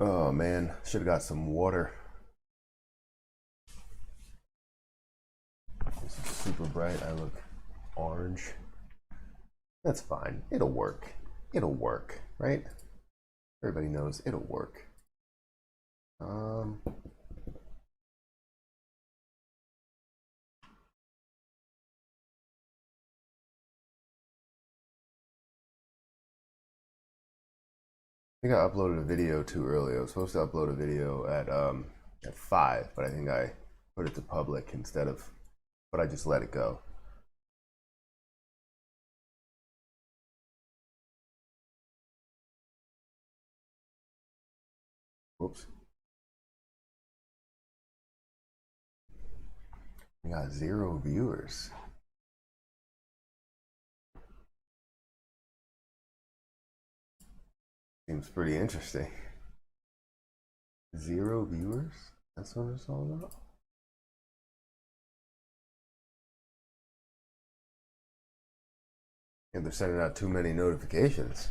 Oh man, should have got some water. This is super bright. I look orange. That's fine. It'll work. It'll work, right? Everybody knows it'll work. I think I uploaded a video too early. I was supposed to upload a video at 5, but I think I put it to public instead of, but I just let it go. Whoops. We got 0 viewers. Seems pretty interesting. 0 viewers? That's what it's all about? And they're sending out too many notifications,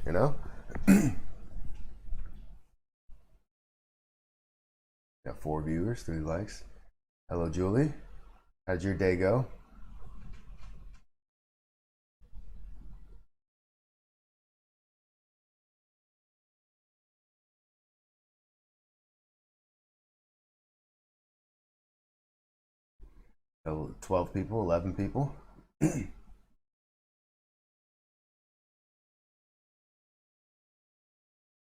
you know? Got 4 viewers, 3 likes. Hello, Julie. How'd your day go? So 12 people, 11 people.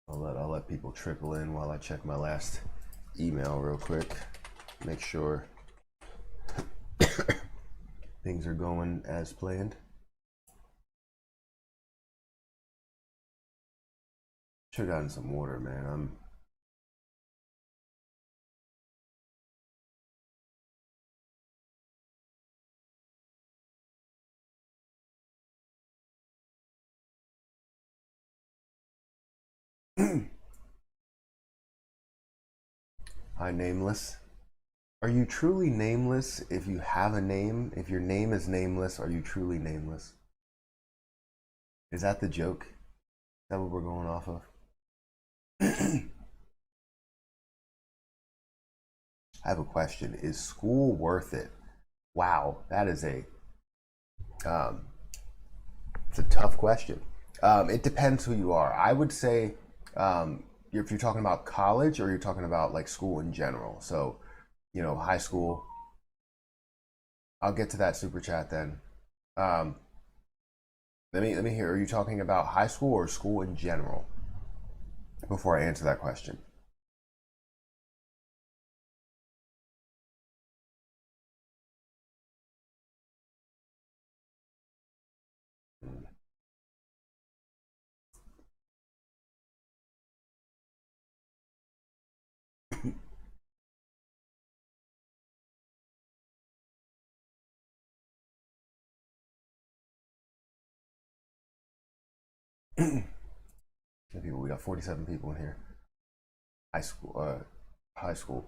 I'll let people trickle in while I check my last email real quick. Make sure things are going as planned. Should have gotten some water, man. Hi, nameless. Are you truly nameless if you have a name? If your name is nameless, are you truly nameless? Is that the joke? Is that what we're going off of? I have a question. Is school worth it? Wow, that is it's a tough question. It depends who you are. I would say if you're talking about college or you're talking about like school in general. So, you know, high school. I'll get to that super chat then. Let me hear. Are you talking about high school or school in general? Before I answer that question. People, we got 47 people in here. High school, high school.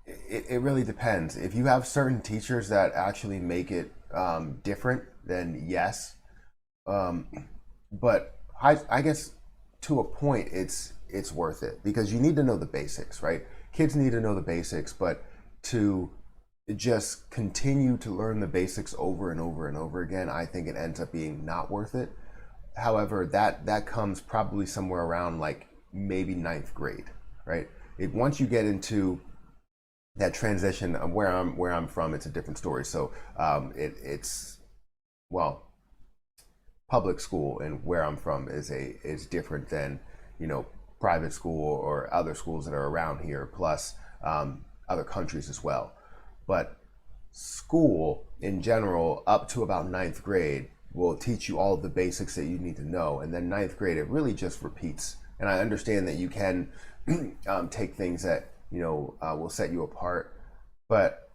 It really depends. If you have certain teachers that actually make it different, then yes. But I guess to a point, it's worth it because you need to know the basics, right? Kids need to know the basics, but to just continue to learn the basics over and over and over again, I think it ends up being not worth it. However, that comes probably somewhere around like maybe ninth grade, right? Once you get into that transition of where I'm from, it's a different story. So it's well, public school and where I'm from is different than, you know, private school or other schools that are around here, plus other countries as well. But school in general, up to about ninth grade, will teach you all of the basics that you need to know, and then ninth grade it really just repeats. And I understand that you can take things that, you know, will set you apart, but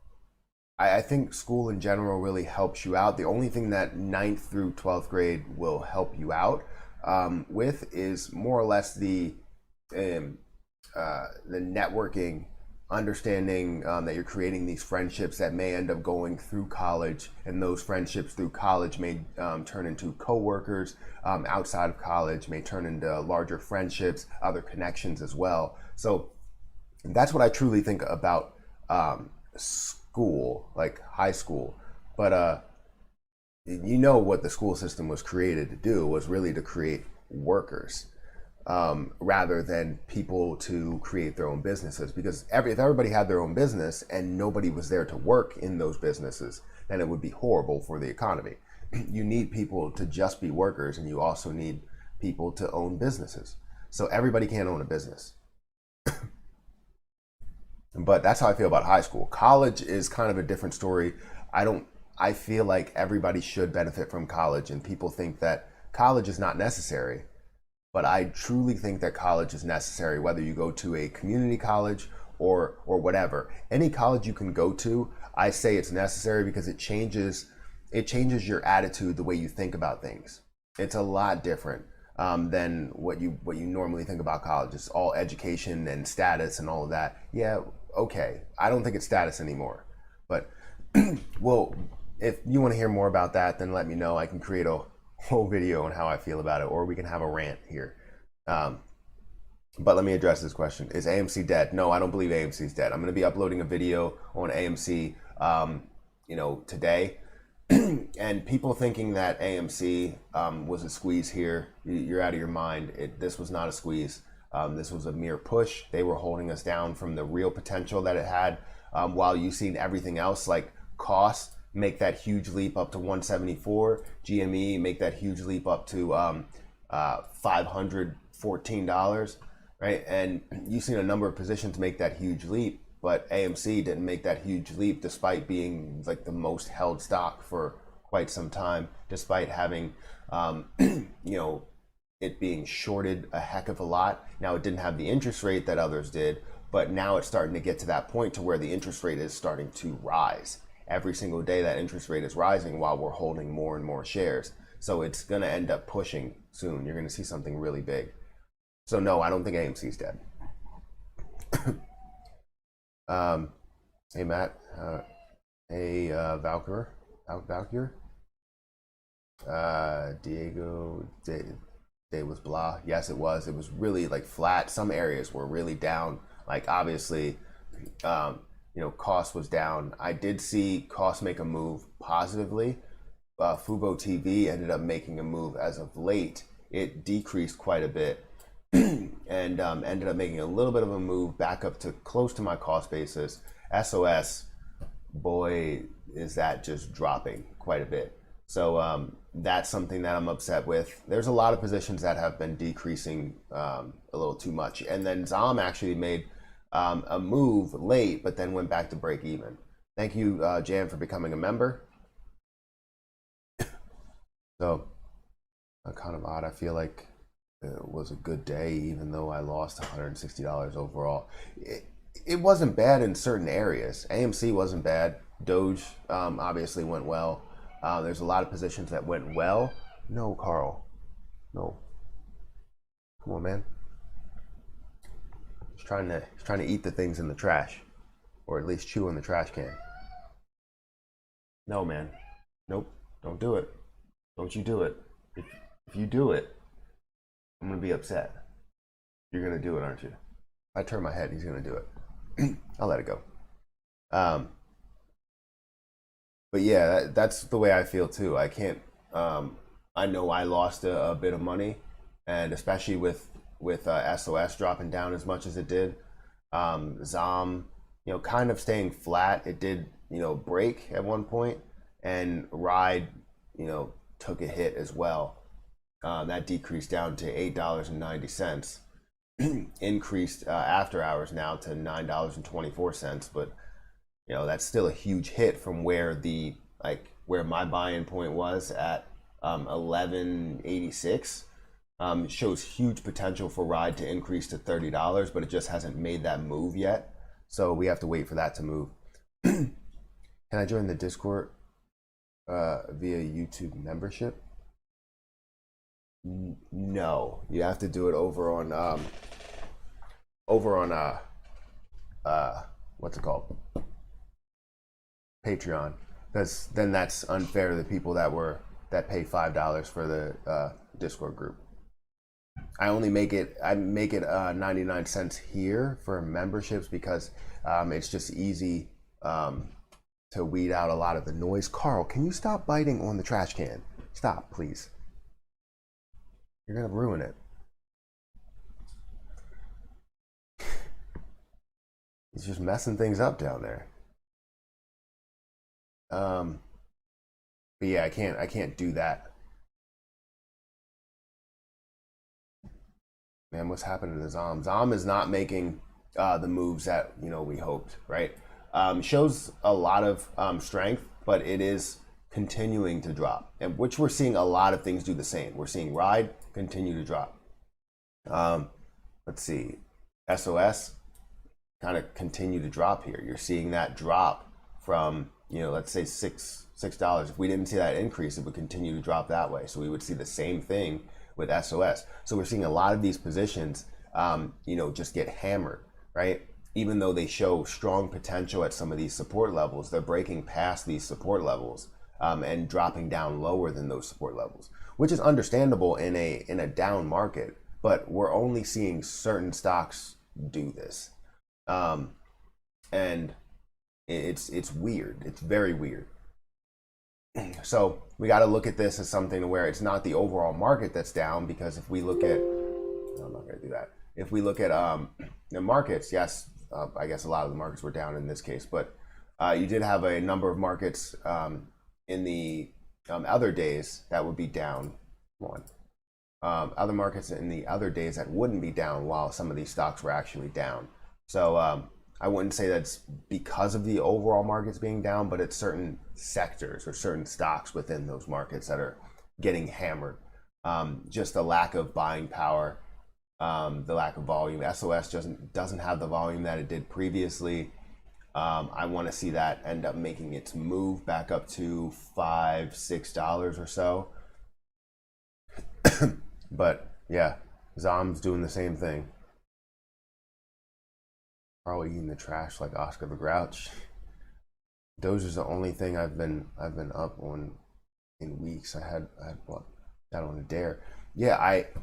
I think school in general really helps you out. The only thing that ninth through 12th grade will help you out with is more or less the networking understanding that you're creating these friendships that may end up going through college, and those friendships through college may turn into coworkers. Outside of college may turn into larger friendships, other connections as well. So that's what I truly think about school, like high school. But you know what the school system was created to do was really to create workers, rather than people to create their own businesses. Because if everybody had their own business and nobody was there to work in those businesses, then it would be horrible for the economy. You need people to just be workers, and you also need people to own businesses. So everybody can't own a business. But that's how I feel about high school. College is kind of a different story. I feel like everybody should benefit from college, and people think that college is not necessary. But I truly think that college is necessary, whether you go to a community college or whatever. Any college you can go to, I say it's necessary because it changes your attitude, the way you think about things. It's a lot different than what you normally think about college. It's all education and status and all of that. Yeah, okay. I don't think it's status anymore. But well, if you want to hear more about that, then let me know. I can create a whole video on how I feel about it, or we can have a rant here. But let me address this question. Is AMC dead? No, I don't believe AMC is dead. I'm going to be uploading a video on AMC today. And people thinking that AMC was a squeeze here, you're out of your mind. This was not a squeeze. This was a mere push. They were holding us down from the real potential that it had, while you've seen everything else, like costs make that huge leap up to 174, GME make that huge leap up to $514, right? And you've seen a number of positions make that huge leap, but AMC didn't make that huge leap, despite being like the most held stock for quite some time, despite having it being shorted a heck of a lot. Now, it didn't have the interest rate that others did, but now it's starting to get to that point to where the interest rate is starting to rise. Every single day that interest rate is rising while we're holding more and more shares. So it's going to end up pushing soon. You're going to see something really big. So no, I don't think AMC is dead. Hey, Matt. Hey, Valkyr. Diego Day was blah. Yes, it was. It was really like flat. Some areas were really down. Like obviously, cost was down. I did see cost make a move positively. Fubo TV ended up making a move as of late. It decreased quite a bit and ended up making a little bit of a move back up to close to my cost basis. SOS, boy, is that just dropping quite a bit. So that's something that I'm upset with. There's a lot of positions that have been decreasing a little too much. And then ZOM actually made a move late, but then went back to break even. Thank you, Jan, for becoming a member. So, kind of odd. I feel like it was a good day, even though I lost $160 overall. It wasn't bad in certain areas. AMC wasn't bad. Doge obviously went well. There's a lot of positions that went well. No, Carl. No. Come on, man. He's trying to eat the things in the trash, or at least chew in the trash can. No, man. Nope. Don't do it. Don't you do it. If you do it, I'm gonna be upset. You're gonna do it, aren't you? If I turn my head, he's gonna do it. I'll let it go. But yeah, that's the way I feel too. I can't. I know I lost a bit of money, and especially with SOS dropping down as much as it did. ZOM, kind of staying flat. It did, break at one point, and Ride, took a hit as well. That decreased down to $8.90. Increased after hours now to $9.24, but that's still a huge hit from where where my buy-in point was at 11.86. Shows huge potential for Ride to increase to $30, but it just hasn't made that move yet. So we have to wait for that to move. Can I join the Discord via YouTube membership? No, you have to do it over on what's it called? Patreon. Because then that's unfair to the people that pay $5 for the Discord group. I make it 99 cents here for memberships because it's just easy to weed out a lot of the noise. Carl, can you stop biting on the trash can? Stop, please. You're gonna ruin it. He's just messing things up down there. But yeah, I can't do that. Man, what's happening to Zom? Zom is not making the moves that we hoped, right? Shows a lot of strength, but it is continuing to drop, and which we're seeing a lot of things do the same. We're seeing Ride continue to drop. Let's see, SOS kind of continue to drop here. You're seeing that drop from let's say $6. If we didn't see that increase, it would continue to drop that way. So we would see the same thing with SOS. So we're seeing a lot of these positions, just get hammered, right? Even though they show strong potential at some of these support levels, they're breaking past these support levels and dropping down lower than those support levels, which is understandable in a down market. But we're only seeing certain stocks do this, and it's weird. It's very weird. So we got to look at this as something where it's not the overall market that's down, because if we look at, no, I'm not going to do that. If we look at the markets, yes, I guess a lot of the markets were down in this case, but you did have a number of markets in the other days that would be down. Other markets in the other days that wouldn't be down, while some of these stocks were actually down. So I wouldn't say that's because of the overall markets being down, but it's certain sectors or certain stocks within those markets that are getting hammered. Just the lack of buying power, the lack of volume. SOS doesn't have the volume that it did previously. I want to see that end up making its move back up to $5-6 or so. But yeah, Zom's doing the same thing. Probably eating the trash like Oscar the Grouch. Doge is the only thing I've been up on in weeks. I had what, that on a dare. Yeah,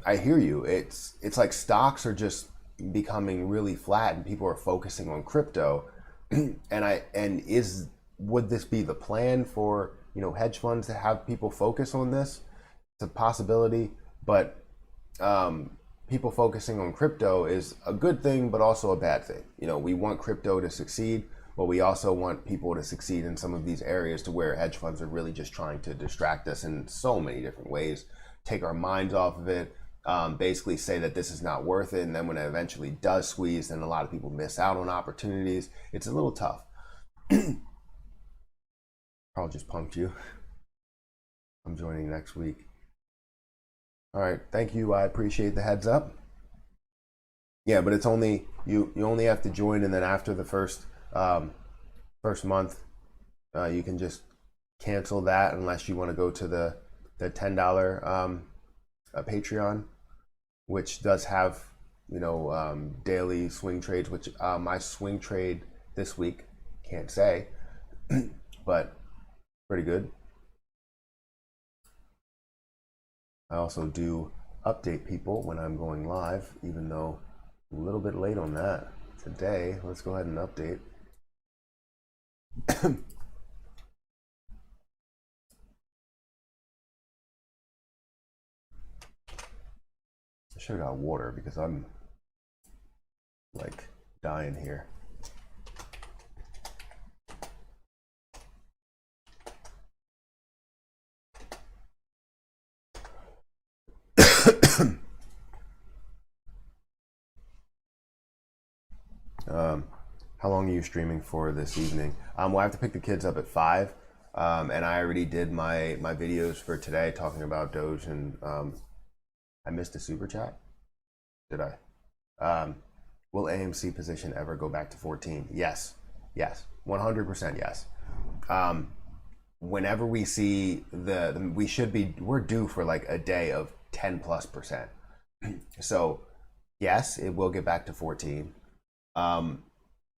I hear you. It's like stocks are just becoming really flat, and people are focusing on crypto. Would this be the plan for hedge funds to have people focus on this? It's a possibility, but people focusing on crypto is a good thing, but also a bad thing. We want crypto to succeed, but we also want people to succeed in some of these areas to where hedge funds are really just trying to distract us in so many different ways, take our minds off of it, basically say that this is not worth it. And then when it eventually does squeeze, then a lot of people miss out on opportunities. It's a little tough. Carl just punked you. I'm joining next week. All right, thank you. I appreciate the heads up. Yeah, but it's only you only have to join, and then after the first month, you can just cancel that unless you want to go to the $10 Patreon, which does have daily swing trades. Which my swing trade this week, can't say, but pretty good. I also do update people when I'm going live, even though I'm a little bit late on that today. Let's go ahead and update. I should have got water because I'm like dying here. How long are you streaming for this evening? Well, I have to pick the kids up at 5, and I already did my videos for today talking about Doge, and I missed a super chat. Did I? Will AMC position ever go back to 14? Yes, 100% yes. Whenever we see we're due for like a day of 10+%. So yes, it will get back to 14.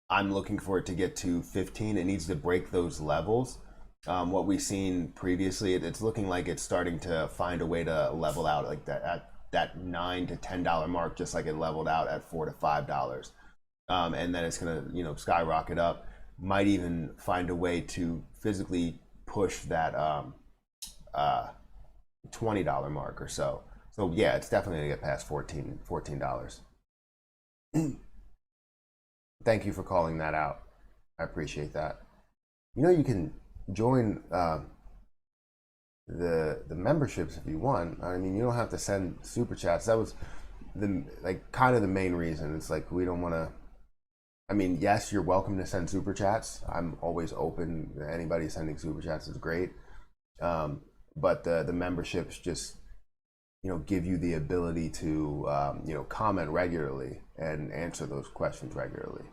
I'm looking for it to get to 15. It needs to break those levels. What we've seen previously, it's looking like it's starting to find a way to level out like that at that $9 to $10 mark, just like it leveled out at $4 to $5. And then it's gonna, skyrocket up. Might even find a way to physically push that $20 mark or so. So yeah, it's definitely gonna get past $14. Thank you for calling that out. I appreciate that. You can join the memberships if you want. I mean, you don't have to send super chats. That was kind of the main reason. It's like we don't want to. I mean, yes, you're welcome to send super chats. I'm always open. Anybody sending super chats is great. But the memberships just give you the ability to comment regularly and answer those questions regularly.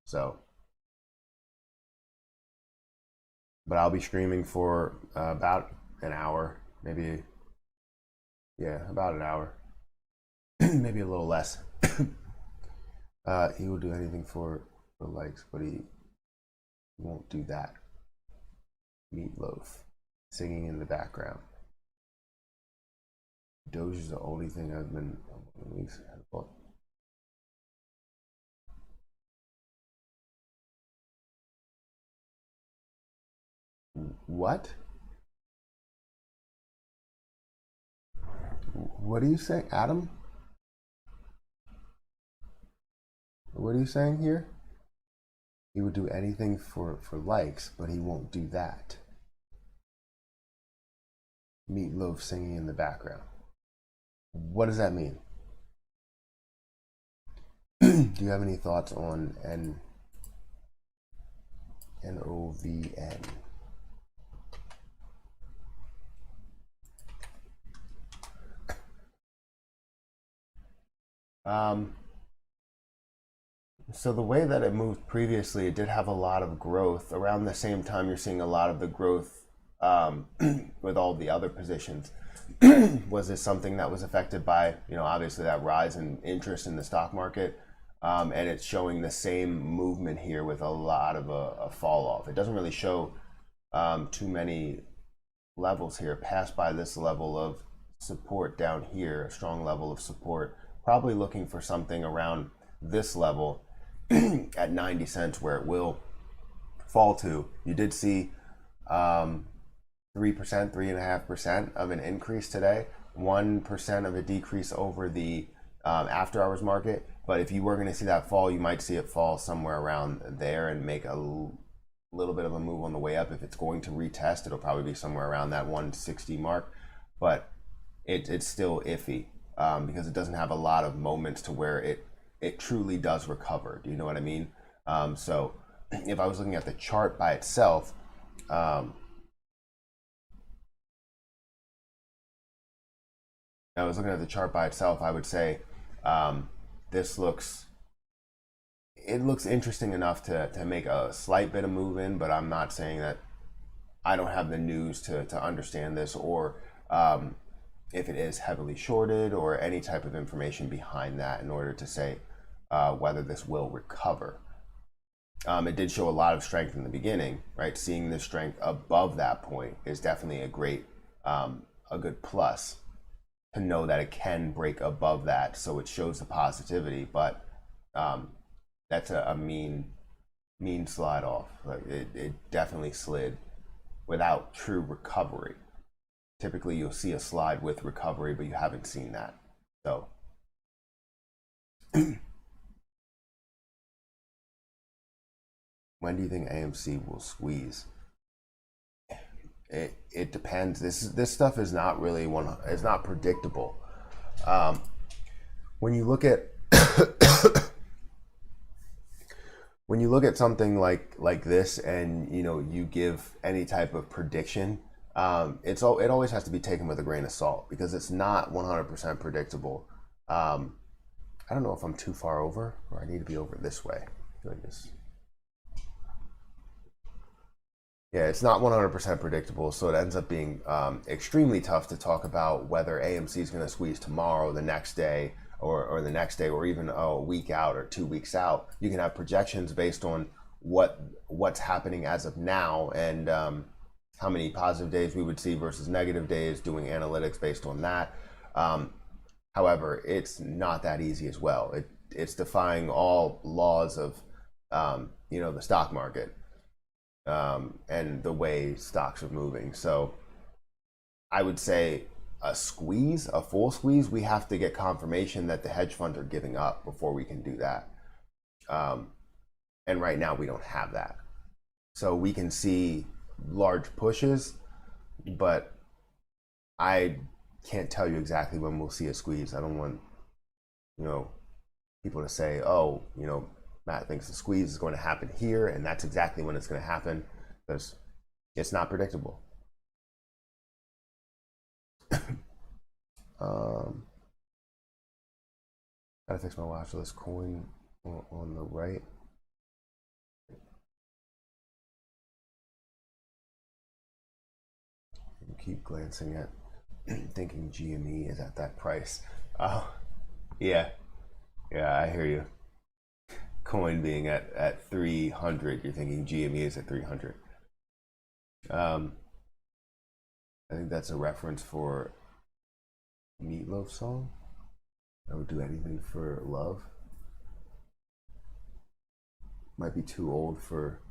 So, but I'll be streaming for about an hour, maybe. Yeah, about an hour, maybe a little less. He will do anything for likes, but he won't do that. Meatloaf singing in the background. Doge is the only thing I've been weeks. What? What are you saying, Adam? What are you saying here? He would do anything for likes, but he won't do that. Meatloaf singing in the background. What does that mean? Do you have any thoughts on NOVN? So the way that it moved previously, it did have a lot of growth. Around the same time, you're seeing a lot of the growth with all the other positions. Was this something that was affected by, obviously that rise in interest in the stock market? And it's showing the same movement here with a lot of a fall off. It doesn't really show too many levels here. Passed by this level of support down here, a strong level of support. Probably looking for something around this level at 90 cents where it will fall to. You did see 3%, 3.5% of an increase today, 1% of a decrease over the after hours market. But if you were going to see that fall, you might see it fall somewhere around there and make a little bit of a move on the way up. If it's going to retest, it'll probably be somewhere around that 160 mark. But it's still iffy because it doesn't have a lot of moments to where it truly does recover. Do you know what I mean? So if I was looking at the chart by itself, I would say this looks interesting enough to make a slight bit of move in, but I'm not saying that I don't have the news to understand this, or if it is heavily shorted or any type of information behind that in order to say whether this will recover. It did show a lot of strength in the beginning, right? Seeing the strength above that point is definitely a good plus to know that it can break above that, so it shows the positivity. But that's a mean slide off. Like it definitely slid without true recovery. Typically, you'll see a slide with recovery, but you haven't seen that. So. When do you think AMC will squeeze? It depends. This stuff is not really it's not predictable. When you look at something like this, and you give any type of prediction, it always has to be taken with a grain of salt because it's not 100% predictable. I don't know if I'm too far over or I need to be over this way. I feel like this. Yeah, it's not 100% predictable, so it ends up being extremely tough to talk about whether AMC is going to squeeze tomorrow, the next day, or the next day, or even a week out or 2 weeks out. You can have projections based on what's happening as of now, and how many positive days we would see versus negative days, doing analytics based on that. However, it's not that easy as well. It's defying all laws of the stock market, and the way stocks are moving. So I would say a full squeeze, we have to get confirmation that the hedge funds are giving up before we can do that. And right now we don't have that. So we can see large pushes, but I can't tell you exactly when we'll see a squeeze. I don't want, people to say, oh, Matt thinks the squeeze is going to happen here, and that's exactly when it's going to happen, because it's not predictable. Gotta fix my watch list. Coin on the right. Keep glancing at, thinking GME is at that price. Oh, yeah, I hear you. Coin being at 300, you're thinking GME is at 300. I think that's a reference for Meatloaf song. I would do anything for love. Might be too old for.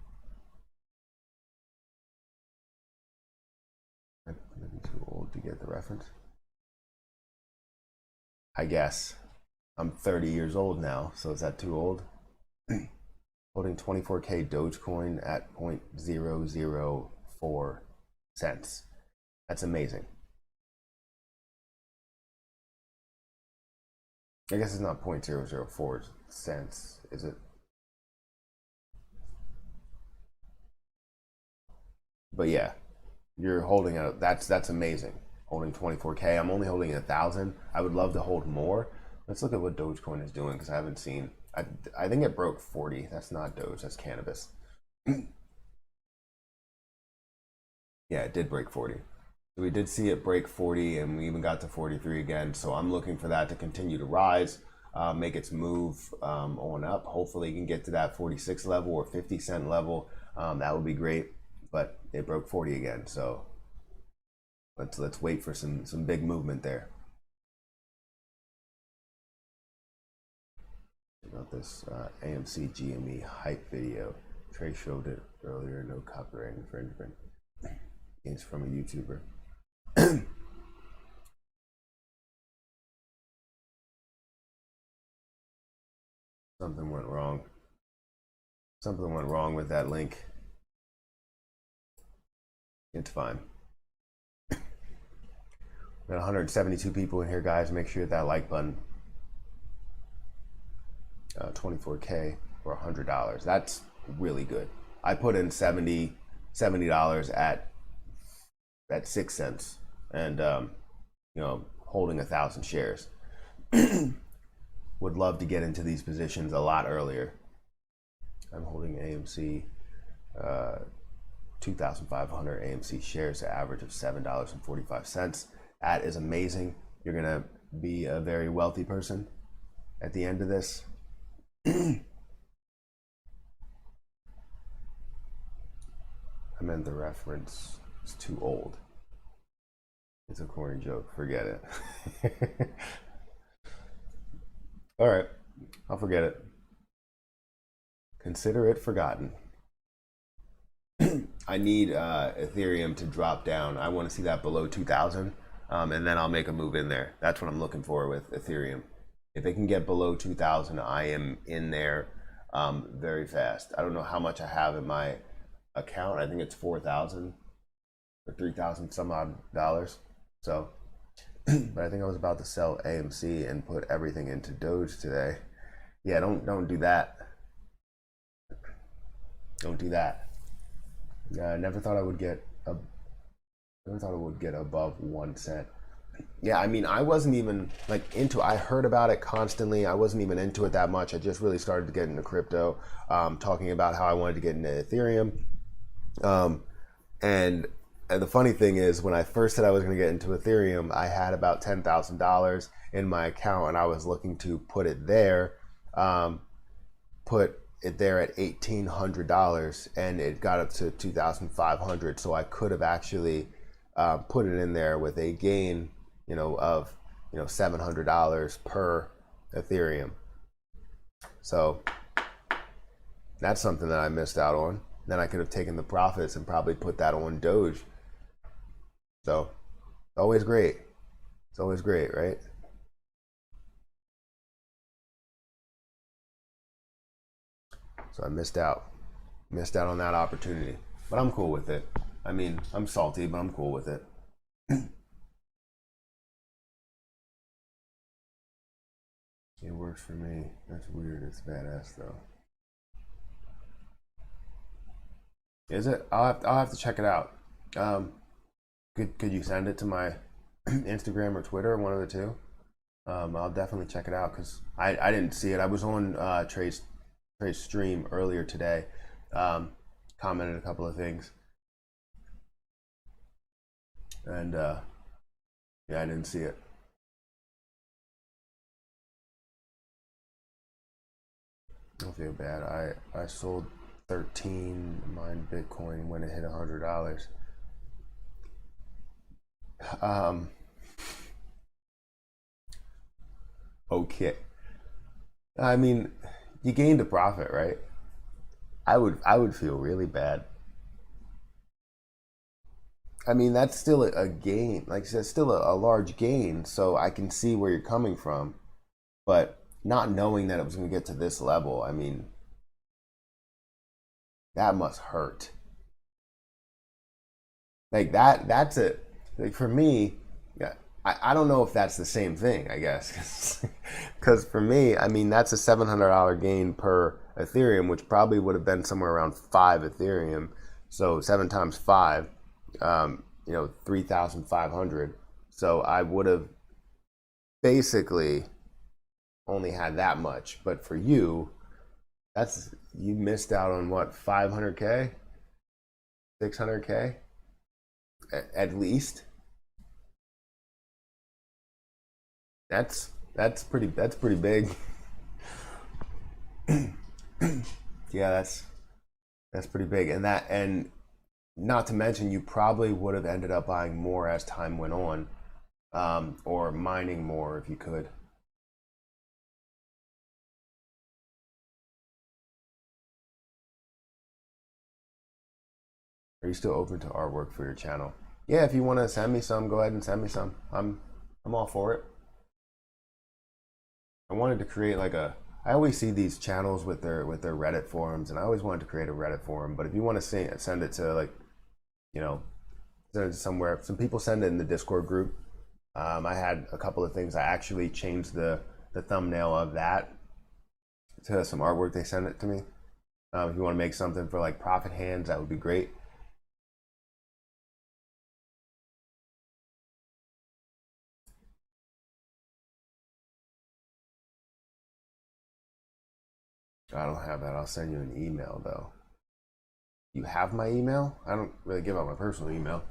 Might be too old to get the reference. I guess. I'm 30 years old now, so is that too old? Holding 24K Dogecoin at 0.004 cents. That's amazing. I guess it's not 0.004 cents, is it? But yeah, you're holding that's amazing. Holding 24K. I'm only holding 1,000. I would love to hold more. Let's look at what Dogecoin is doing, because I haven't seen. I think it broke 40. That's not Doge, that's cannabis. Yeah, it did break 40. So we did see it break 40, and we even got to 43 again. So I'm looking for that to continue to rise, make its move on up. Hopefully it can get to that 46 level or 50-cent level. That would be great. But it broke 40 again. So let's wait for some big movement there. About this AMC GME hype video. Trey showed it earlier. No copyright infringement. It's from a YouTuber. Something went wrong. Something went wrong with that link. It's fine. We got 172 people in here, guys. Make sure you hit that like button. 24K or $100. That's really good. I put in $70 at 6 cents, and holding 1,000 shares. Would love to get into these positions a lot earlier. I'm holding AMC 2,500 AMC shares, an average of $7.45. That is amazing. You're gonna be a very wealthy person at the end of this. I meant the reference is too old. It's a corny joke. Forget it. All right, I'll forget it. Consider it forgotten. I need Ethereum to drop down. I want to see that below 2,000, and then I'll make a move in there. That's what I'm looking for with Ethereum. If it can get below 2,000, I am in there very fast. I don't know how much I have in my account. I think it's 4,000 or 3,000 some odd dollars. So, but I think I was about to sell AMC and put everything into Doge today. Yeah, don't do that. Don't do that. I never thought I would get above 1 cent. Yeah, I mean, I wasn't even into. I heard about it constantly. I wasn't even into it that much. I just really started to get into crypto, talking about how I wanted to get into Ethereum, and And the funny thing is, when I first said I was going to get into Ethereum, I had about $10,000 in my account, and I was looking to put it there, put it there at $1,800, and it got up to $2,500. So I could have actually put it in there with a gain, of $700 per Ethereum. So that's something that I missed out on. Then I could have taken the profits and probably put that on Doge. So always great. It's always great, right? So I missed out on that opportunity, but I'm cool with it. I mean, I'm salty, but I'm cool with it. It works for me. That's weird. It's badass though. Is it? I'll have to check it out. Could you send it to my Instagram or Twitter, one of the two? I'll definitely check it out because I didn't see it. I was on Trey's stream earlier today. Commented a couple of things, and yeah, I didn't see it. I don't feel bad. I sold 13 mine Bitcoin when it hit $100. Okay. I mean, you gained a profit, right? I would feel really bad. I mean, that's still a gain. Like I said, still a large gain. So I can see where you're coming from, but not knowing that it was going to get to this level, I mean, that must hurt. Like that's it. Like for me, yeah, I don't know if that's the same thing, I guess. Because for me, I mean, that's a $700 gain per Ethereum, which probably would have been somewhere around 5 Ethereum. So 7 times 5, 3,500. So I would have basically only had that much. But for you, you missed out on what, 500K, 600K at least. That's pretty big. Yeah, that's pretty big, and not to mention you probably would have ended up buying more as time went on, or mining more if you could. Are you still open to artwork for your channel? Yeah, if you want to send me some, go ahead and send me some. I'm all for it. I wanted to create like I always see these channels with their Reddit forums, and I always wanted to create a Reddit forum. But if you want to send it to like, send it somewhere. Some people send it in the Discord group. I had a couple of things. I actually changed the thumbnail of that to some artwork. They sent it to me. If you want to make something for like profit hands, that would be great. I don't have that. I'll send you an email though. You have my email? I don't really give out my personal email.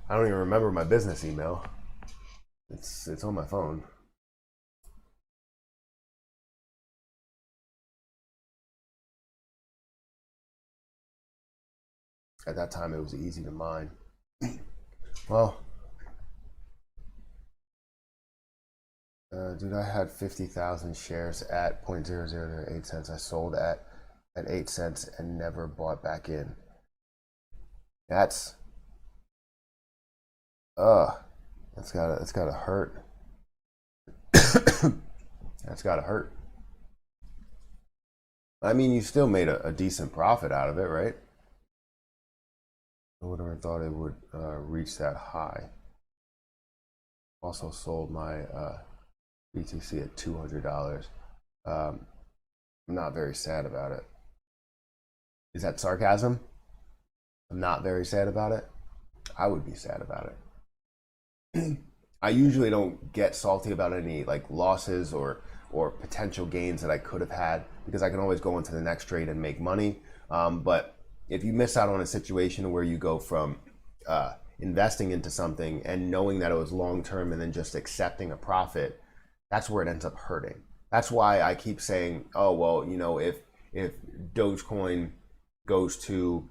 I don't even remember my business email. It's on my phone. At that time, it was easy to mine. Well, dude, I had 50,000 shares at 0.0008 cents. I sold at 8 cents and never bought back in. That's gotta hurt. That's gotta hurt. I mean, you still made a decent profit out of it, right? I would have thought it would reach that high. Also sold my BTC at $200. I'm not very sad about it. Is that sarcasm? I'm not very sad about it. I would be sad about it. I usually don't get salty about any like losses or potential gains that I could have had, because I can always go into the next trade and make money. But if you miss out on a situation where you go from investing into something and knowing that it was long term and then just accepting a profit, that's where it ends up hurting. That's why I keep saying, oh well, you know, if Dogecoin goes to,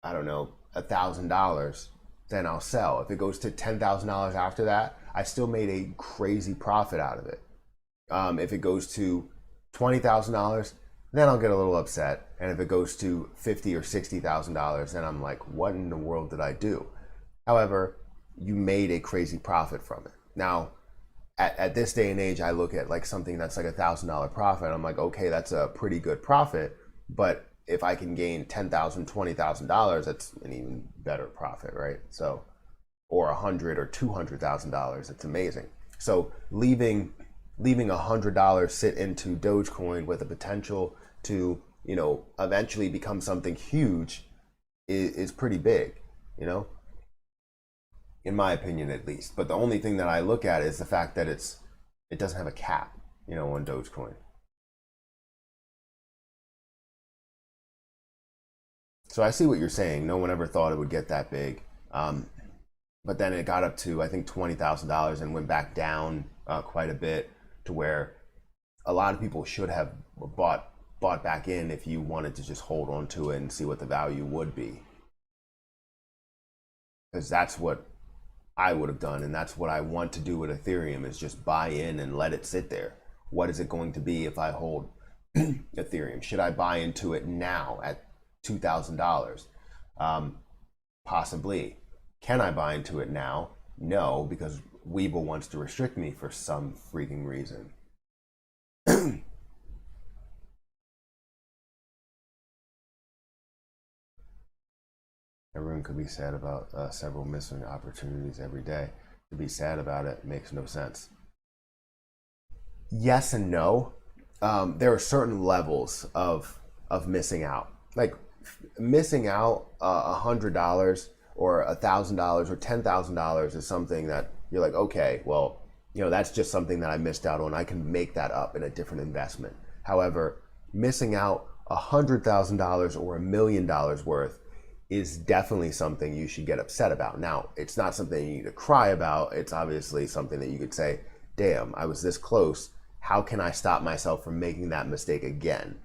I don't know, $1,000, then I'll sell. If it goes to $10,000 after that, I still made a crazy profit out of it. If it goes to $20,000, then I'll get a little upset. And if it goes to $50,000 or $60,000, then I'm like, what in the world did I do? However, you made a crazy profit from it. Now, at this day and age, I look at like something that's like $1,000 profit. I'm like, okay, that's a pretty good profit. But if I can gain $10,000, $20,000, that's an even better profit, right? So, or $100,000 or $200,000, it's amazing. So leaving $100 sit into Dogecoin with the potential to, you know, eventually become something huge is pretty big, you know, in my opinion at least. But the only thing that I look at is the fact that it doesn't have a cap, you know, on Dogecoin. So I see what you're saying. No one ever thought it would get that big. But then it got up to, I think, $20,000 and went back down quite a bit, to where a lot of people should have bought back in if you wanted to just hold on to it and see what the value would be. Because that's what I would have done, and that's what I want to do with Ethereum, is just buy in and let it sit there. What is it going to be if I hold Ethereum? Should I buy into it now at $2,000? Possibly. Can I buy into it now? No, because Weeble wants to restrict me for some freaking reason. Everyone could be sad about several missing opportunities every day. To be sad about it makes no sense. Yes and no. There are certain levels of missing out. Like missing out $100 or $1,000 or $10,000 is something that you're like, okay, well, you know, that's just something that I missed out on. I can make that up in a different investment. However, missing out $100,000 or $1 million worth is definitely something you should get upset about. Now, it's not something you need to cry about. It's obviously something that you could say, damn, I was this close. How can I stop myself from making that mistake again?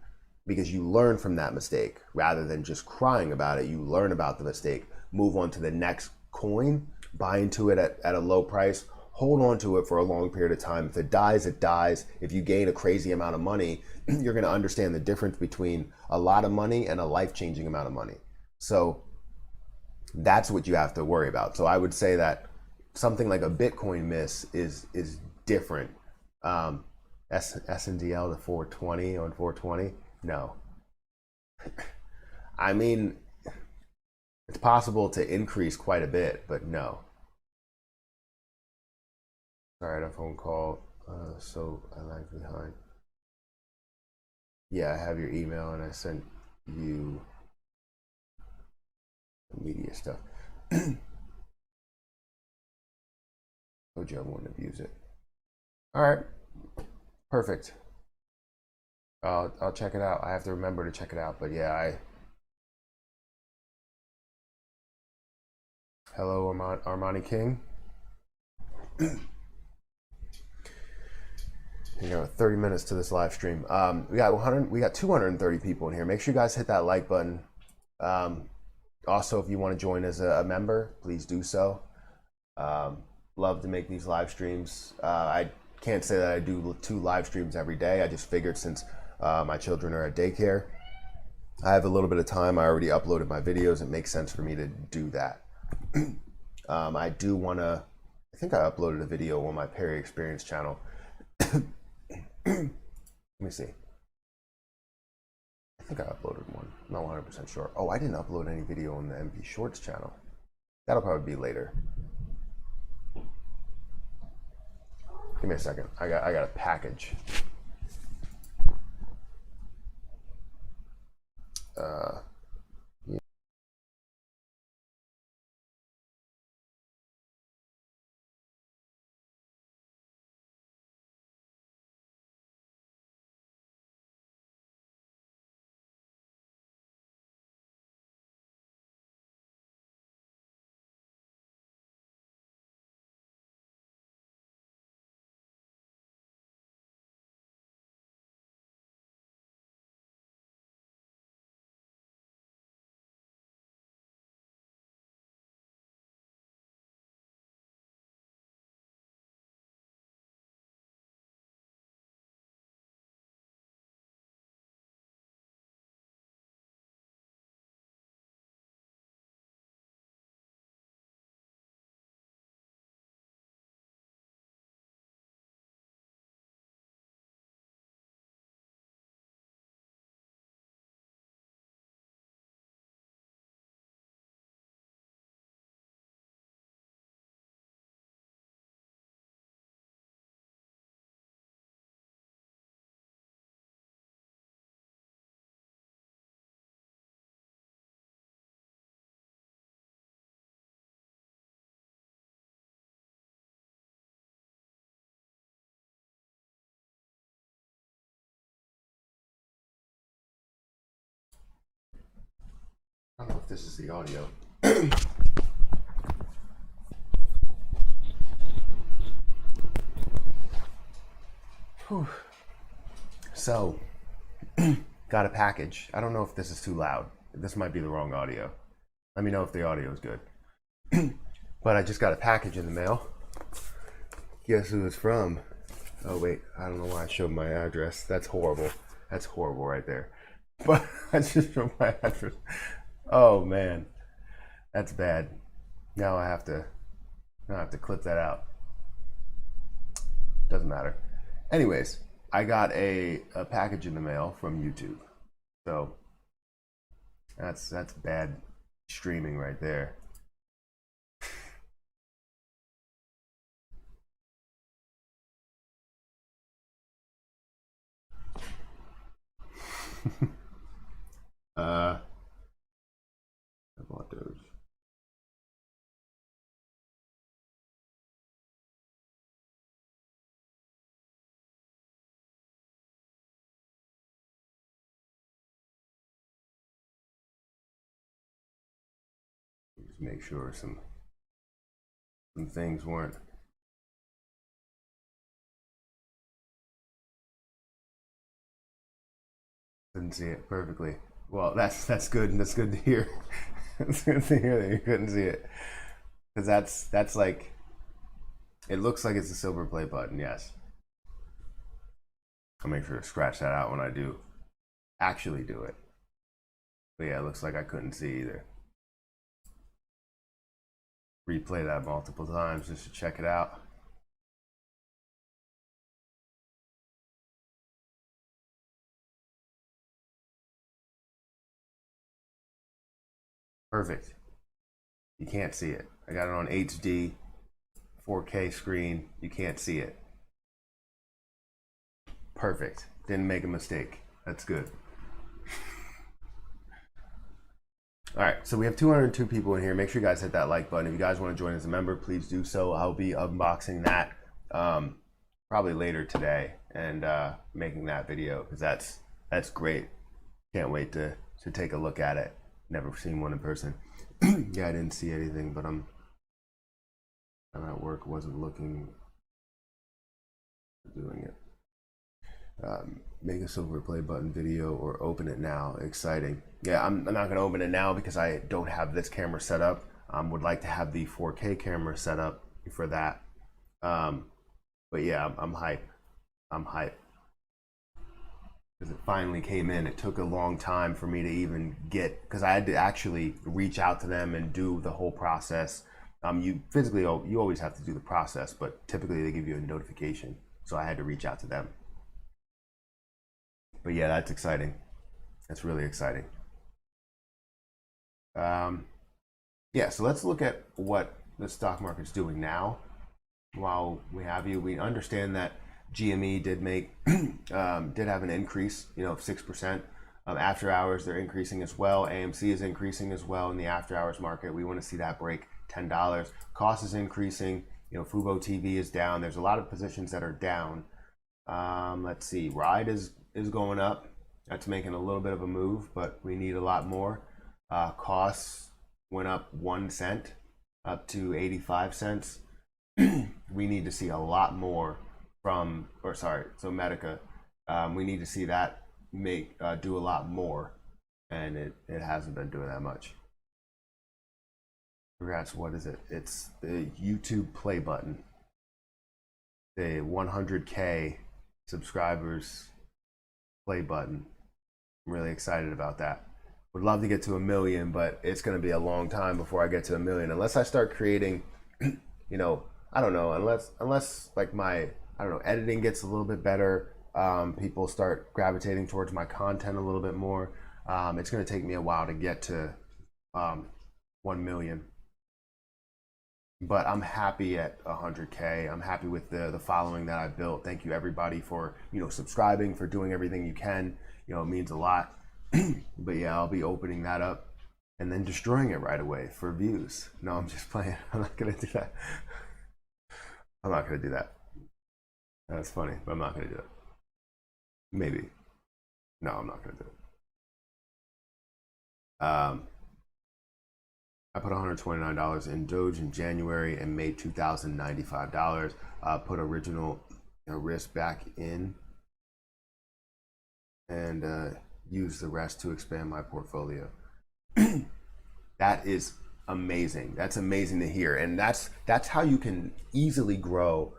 Because you learn from that mistake rather than just crying about it. You learn about the mistake, move on to the next coin, buy into it at a low price, hold on to it for a long period of time. If it dies, it dies. If you gain a crazy amount of money, you're going to understand the difference between a lot of money and a life-changing amount of money. So that's what you have to worry about. So I would say that something like a Bitcoin miss is different. SNDL to 420 on 420? No. I mean, it's possible to increase quite a bit, but no. Sorry, I had a phone call, so I lagged behind. Yeah, I have your email and I sent you media stuff. Told you I wouldn't abuse it. All right, perfect. I'll check it out. I have to remember to check it out, but yeah, hello, Armani King. You know, 30 minutes to this live stream. We got 230 people in here. Make sure you guys hit that like button. Also, if you want to join as a member, please do so. Love to make these live streams. I can't say that I do 2 live streams every day. I just figured since my children are at daycare, I have a little bit of time. I already uploaded my videos. It makes sense for me to do that. I do want to, I think I uploaded a video on my Perry Experience channel. Let me see. I think I uploaded one. I'm not 100% sure. Oh, I didn't upload any video on the MV Shorts channel. That'll probably be later. Give me a second. I got a package. I don't know if this is the audio. Whew. So, got a package. I don't know if this is too loud. This might be the wrong audio. Let me know if the audio is good. But I just got a package in the mail. Guess who it's from? Oh wait, I don't know why I showed my address. That's horrible. That's horrible right there. But I just showed my address. Oh man, that's bad. Now I have to clip that out. Doesn't matter. Anyways, I got a package in the mail from YouTube. So that's bad streaming right there. I bought those. Just make sure some things weren't. Couldn't see it perfectly. Well, that's good. That's good to hear. It's good to hear that you couldn't see it, because that's like, it looks like it's a silver play button. Yes. I'll make sure to scratch that out when I do actually do it. But yeah, it looks like I couldn't see either. Replay that multiple times just to check it out. Perfect. You can't see it. I got it on HD, 4K screen. You can't see it. Perfect. Didn't make a mistake. That's good. All right, so we have 202 people in here. Make sure you guys hit that like button. If you guys want to join as a member, please do so. I'll be unboxing that probably later today and making that video, because that's great. Can't wait to take a look at it. Never seen one in person. Yeah, I didn't see anything, but I'm at work, wasn't looking, doing it. Make a silver play button video or open it now. Exciting. Yeah, I'm not going to open it now because I don't have this camera set up. Would like to have the 4K camera set up for that. But yeah, I'm hype. I'm hype. Because it finally came in. It took a long time for me to even get, because I had to actually reach out to them and do the whole process. You physically, you always have to do the process, but typically they give you a notification. So I had to reach out to them. But yeah, that's exciting. That's really exciting. Yeah, so let's look at what the stock market's doing now. While we have you, we understand that GME did make did have an increase, of 6%. After hours, they're increasing as well. AMC is increasing as well in the after hours market. We want to see that break $10. Cost is increasing. Fubo TV is down. There's a lot of positions that are down. Let's see. Ride is going up. That's making a little bit of a move, but we need a lot more. Costs went up 1 cent, up to 85 cents. We need to see a lot more from, so Medica, we need to see that do a lot more, and it hasn't been doing that much. Congrats, what is it? It's the YouTube play button. The 100K subscribers play button. I'm really excited about that. Would love to get to 1 million, but it's going to be a long time before I get to 1 million, unless I start creating, I don't know, unless like my, editing gets a little bit better, people start gravitating towards my content a little bit more. It's going to take me a while to get to 1 million. But I'm happy at 100K. I'm happy with the following that I built. Thank you everybody for subscribing, for doing everything you can. It means a lot. But yeah, I'll be opening that up and then destroying it right away for views. No, I'm just playing. I'm not gonna do that. I'm not gonna do that. That's funny, but I'm not gonna do it. Maybe. No, I'm not gonna do it. I put $129 in Doge in January and made $2,095. Put original risk back in and use the rest to expand my portfolio. That is amazing. That's amazing to hear, and that's how you can easily grow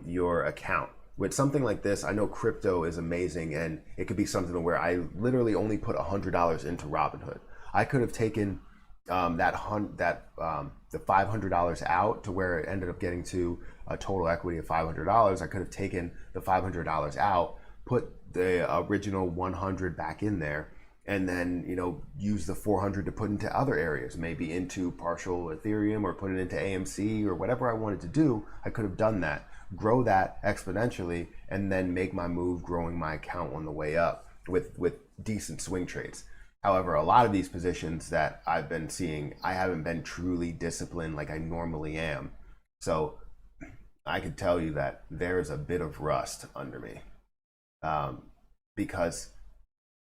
your account. With something like this, I know crypto is amazing, and it could be something where I literally only put $100 into Robinhood. I could have taken the $500 out to where it ended up getting to a total equity of $500. I could have taken the $500 out, put the original 100 back in there, and then use the 400 to put into other areas, maybe into partial Ethereum or put it into AMC or whatever I wanted to do. I could have done that, grow that exponentially, and then make my move growing my account on the way up with decent swing trades. However, a lot of these positions that I've been seeing, I haven't been truly disciplined like I normally am. So I could tell you that there's a bit of rust under me, because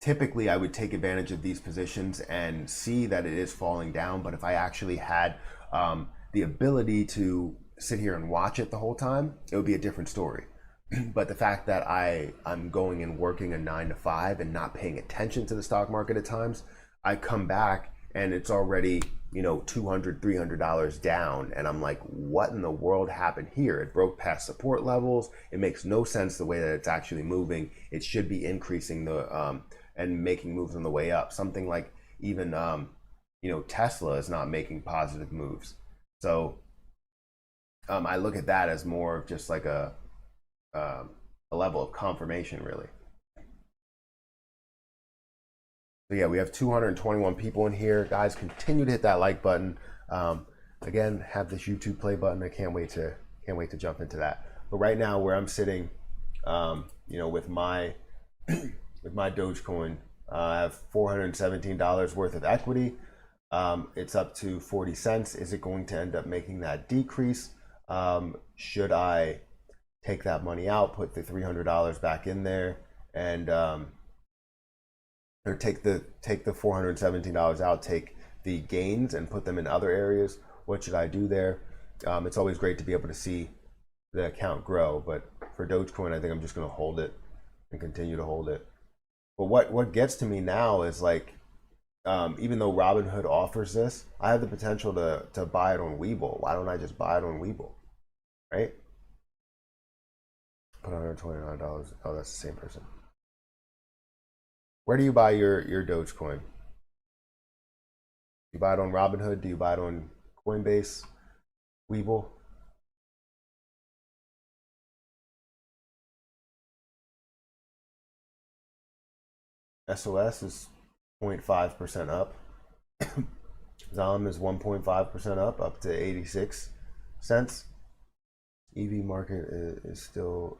typically I would take advantage of these positions and see that it is falling down. But if I actually had the ability to sit here and watch it the whole time, it would be a different story. But the fact that I'm going and working a 9 to 5 and not paying attention to the stock market at times, I come back and it's already $200, $300 down, and I'm like, what in the world happened here? It broke past support levels. It makes no sense the way that it's actually moving. It should be increasing the and making moves on the way up. Something like even Tesla is not making positive moves. So I look at that as more of just like a level of confirmation, really. So yeah, we have 221 people in here. Guys, continue to hit that like button. Again, have this YouTube play button. I can't wait to jump into that. But right now, where I'm sitting, with my Dogecoin, I have $417 worth of equity. It's up to 40 cents. Is it going to end up making that decrease? Should I take that money out, put the $300 back in there, and or take the $417 out, take the gains and put them in other areas? What should I do there? It's always great to be able to see the account grow, but for Dogecoin, I think I'm just going to hold it and continue to hold it. But what gets to me now is like, even though Robinhood offers this, I have the potential to buy it on Webull. Why don't I just buy it on Webull, right? Put $129. Oh, that's the same person. Where do you buy your Dogecoin? Do you buy it on Robinhood? Do you buy it on Coinbase, Webull? SOS is 0.5% up. ZOM is 1.5% up to 86 cents. EV market is still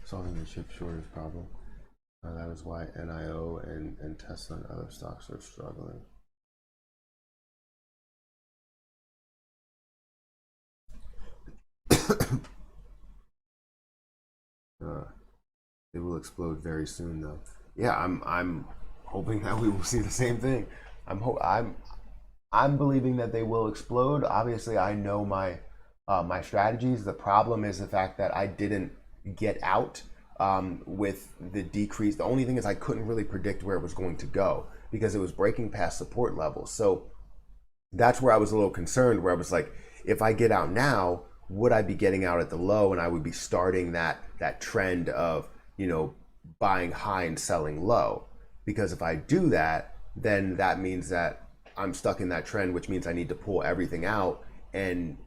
solving the chip shortage problem. That is why NIO and Tesla and other stocks are struggling. It will explode very soon, though. Yeah, I'm hoping that we will see the same thing. I'm believing that they will explode. Obviously, I know my my strategies. The problem is the fact that I didn't get out with the decrease. The only thing is I couldn't really predict where it was going to go because it was breaking past support levels. So that's where I was a little concerned, where I was like, if I get out now, would I be getting out at the low, and I would be starting that trend of buying high and selling low? Because if I do that, then that means that I'm stuck in that trend, which means I need to pull everything out and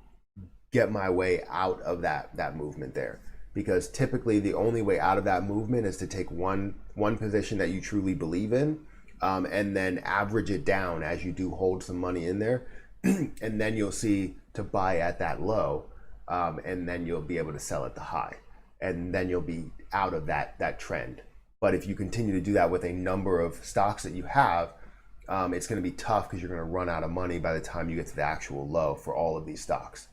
get my way out of that movement there. Because typically the only way out of that movement is to take one position that you truly believe in, and then average it down as you do hold some money in there, and then you'll see to buy at that low, and then you'll be able to sell at the high, and then you'll be out of that trend. But if you continue to do that with a number of stocks that you have, it's going to be tough because you're going to run out of money by the time you get to the actual low for all of these stocks.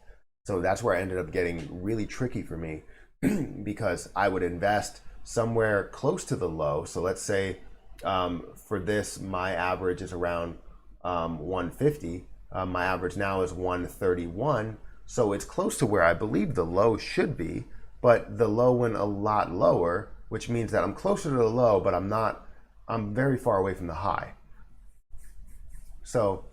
So that's where I ended up getting really tricky for me, because I would invest somewhere close to the low. So let's say for this, my average is around 150. My average now is 131. So it's close to where I believe the low should be, but the low went a lot lower, which means that I'm closer to the low, but I'm very far away from the high. So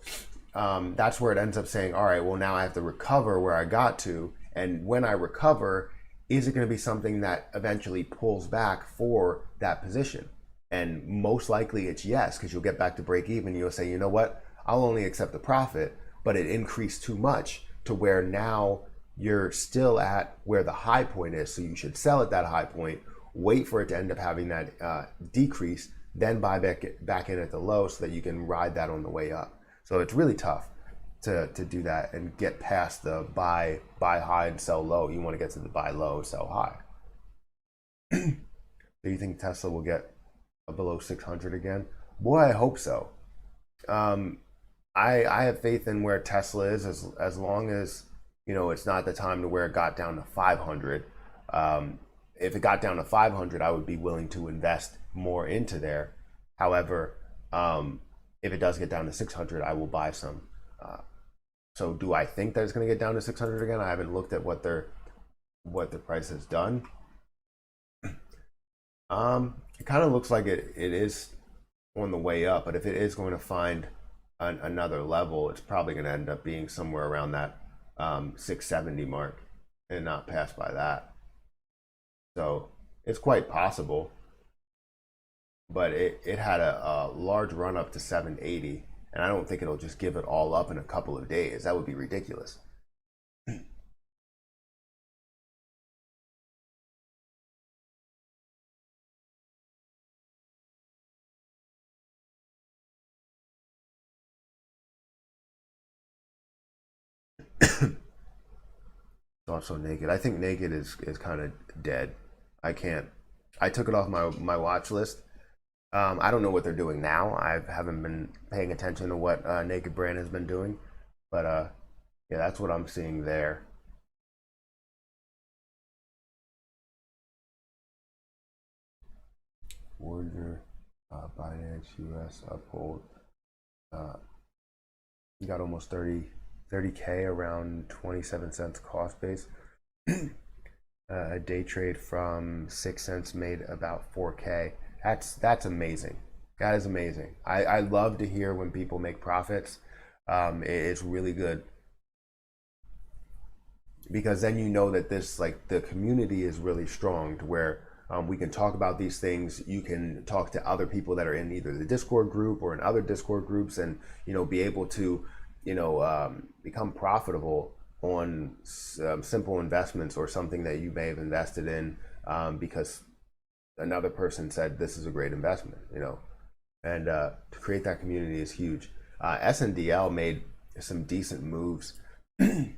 that's where it ends up saying, all right, well, now I have to recover where I got to. And when I recover, is it going to be something that eventually pulls back for that position? And most likely it's yes, because you'll get back to break even. You'll say, you know what, I'll only accept the profit, but it increased too much to where now you're still at where the high point is. So you should sell at that high point, wait for it to end up having that decrease, then buy back in at the low so that you can ride that on the way up. So it's really tough to do that and get past the buy high and sell low. You want to get to the buy low, sell high. Do you think Tesla will get below 600 again? Boy, I hope so. I have faith in where Tesla is as long as, you know, it's not the time to where it got down to 500. If it got down to 500, I would be willing to invest more into there. However, if it does get down to 600, I will buy some. So do I think that it's going to get down to 600 again? I haven't looked at what the price has done. It kind of looks like it is on the way up, but if it is going to find another level, it's probably going to end up being somewhere around that 670 mark and not pass by that. So it's quite possible, but it had a large run up to 780, and I don't think it'll just give it all up in a couple of days. That would be ridiculous. Also naked. I think naked is kind of dead. I can't. I took it off my watch list. I don't know what they're doing now. I haven't been paying attention to what Naked Brand has been doing, but yeah, that's what I'm seeing there. Warrior, Binance US uphold. You got almost 30K, around 27 cents cost base. A day trade from 6 cents made about 4K. That's amazing. That is amazing. I love to hear when people make profits. It's really good because then you know that this, like, the community is really strong to where we can talk about these things. You can talk to other people that are in either the Discord group or in other Discord groups, and be able to become profitable on simple investments or something that you may have invested in because another person said this is a great investment, and to create that community is huge. SNDL made some decent moves in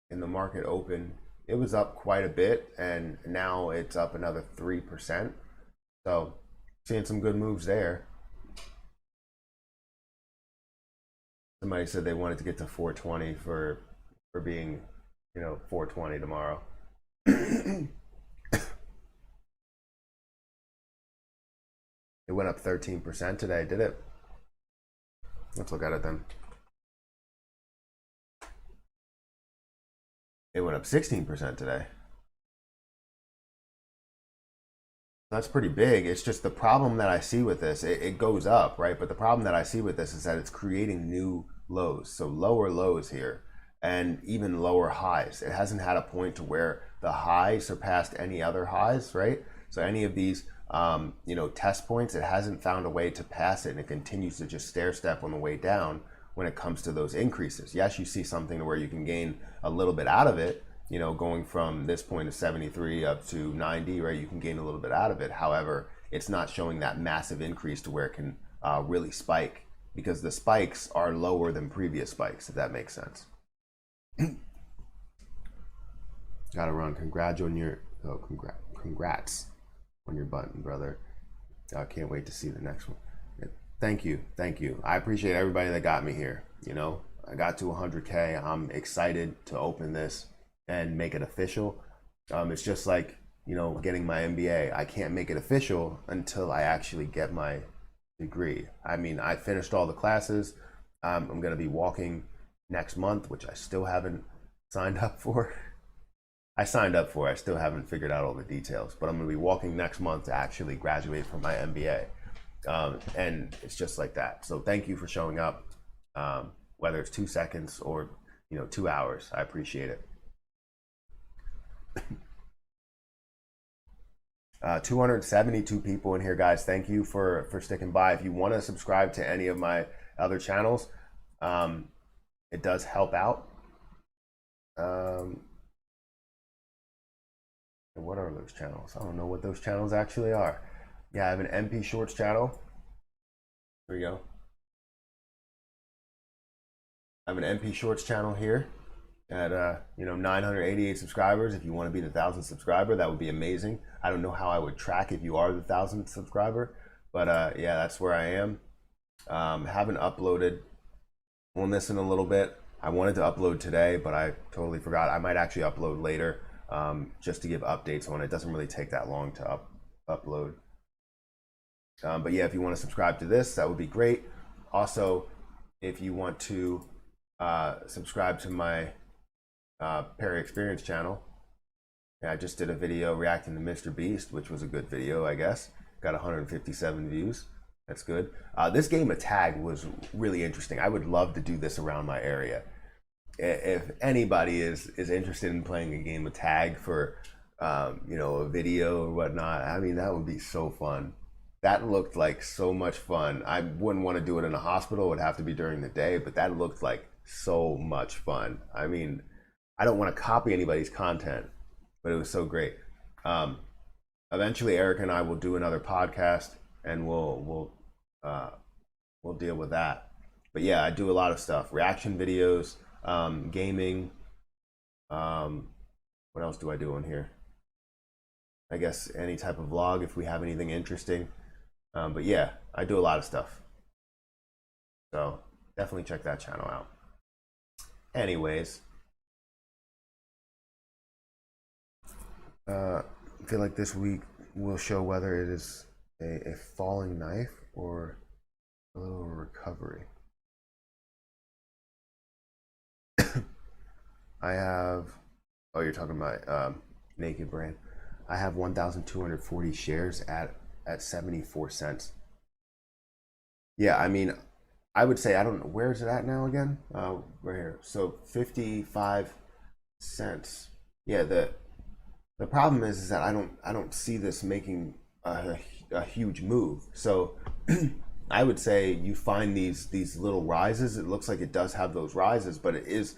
the market open. It was up quite a bit, and now it's up another 3%. So seeing some good moves there. Somebody said they wanted to get to 420 for being, 420 tomorrow. It went up 13% today, did it? Let's look at it then. It went up 16% today. That's pretty big. It's just the problem that I see with this, it goes up, right? But the problem that I see with this is that it's creating new lows. So lower lows here and even lower highs. It hasn't had a point to where the high surpassed any other highs, right? So any of these, test points, it hasn't found a way to pass it, and it continues to just stair step on the way down when it comes to those increases. Yes, you see something where you can gain a little bit out of it, going from this point of 73 up to 90, right? You can gain a little bit out of it. However, it's not showing that massive increase to where it can really spike, because the spikes are lower than previous spikes, if that makes sense. Gotta run. Congrats on your button, brother. I can't wait to see the next one. Thank you. I appreciate everybody that got me here. I got to 100K. I'm excited to open this and make it official. It's just like, getting my MBA. I can't make it official until I actually get my degree. I mean, I finished all the classes. I'm going to be walking next month, which I still haven't signed up for. I signed up for it. I still haven't figured out all the details, but I'm going to be walking next month to actually graduate from my MBA. And it's just like that. So thank you for showing up, whether it's 2 seconds or 2 hours. I appreciate it. 272 people in here, guys. Thank you for sticking by. If you want to subscribe to any of my other channels, it does help out. What are those channels? I don't know what those channels actually are. Yeah, I have an MP Shorts channel. There you go. I have an MP Shorts channel here at 988 subscribers. If you want to be the 1,000th subscriber, that would be amazing. I don't know how I would track if you are the 1,000th subscriber, but yeah, that's where I am. Haven't uploaded on this in a little bit. I wanted to upload today, but I totally forgot. I might actually upload later, just to give updates on it. It doesn't really take that long to upload. But yeah, if you want to subscribe to this, that would be great. Also, if you want to subscribe to my Perry Experience channel, I just did a video reacting to Mr. Beast, which was a good video, I guess. Got 157 views. That's good. This game of tag was really interesting. I would love to do this around my area. If anybody is interested in playing a game of tag for a video or whatnot, I mean, that would be so fun. That looked like so much fun. I wouldn't want to do it in a hospital. It would have to be during the day, but that looked like so much fun. I mean, I don't want to copy anybody's content, but it was so great. Eventually, Eric and I will do another podcast, and we'll deal with that. But yeah, I do a lot of stuff: reaction videos, gaming. What else do I do on here? I guess any type of vlog if we have anything interesting. But yeah, I do a lot of stuff. So definitely check that channel out. Anyways, I feel like this week will show whether it is a falling knife or a little recovery. I have, oh, you're talking about Naked Brand. I have 1,240 shares at 74 cents. Yeah, I mean, I would say, I don't know, where is it at now again? Right here. So 55 cents. Yeah, the problem is that I don't see this making a huge move. So I would say you find these little rises. It looks like it does have those rises, but it is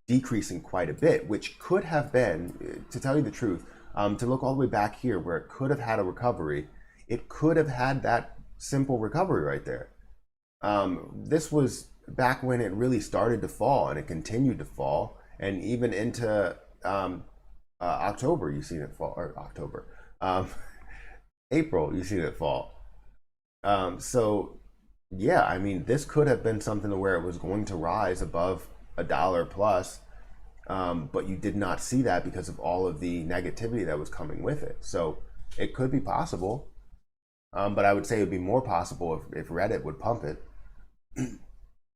decreasing quite a bit, which could have been, to tell you the truth, to look all the way back here where it could have had a recovery. It could have had that simple recovery right there. This was back when it really started to fall, and it continued to fall, and even into October, you've seen it fall, or October, April, you've seen it fall. So yeah, I mean, this could have been something to where it was going to rise above $1 plus, but you did not see that because of all of the negativity that was coming with it. So it could be possible, but I would say it would be more possible if Reddit would pump it.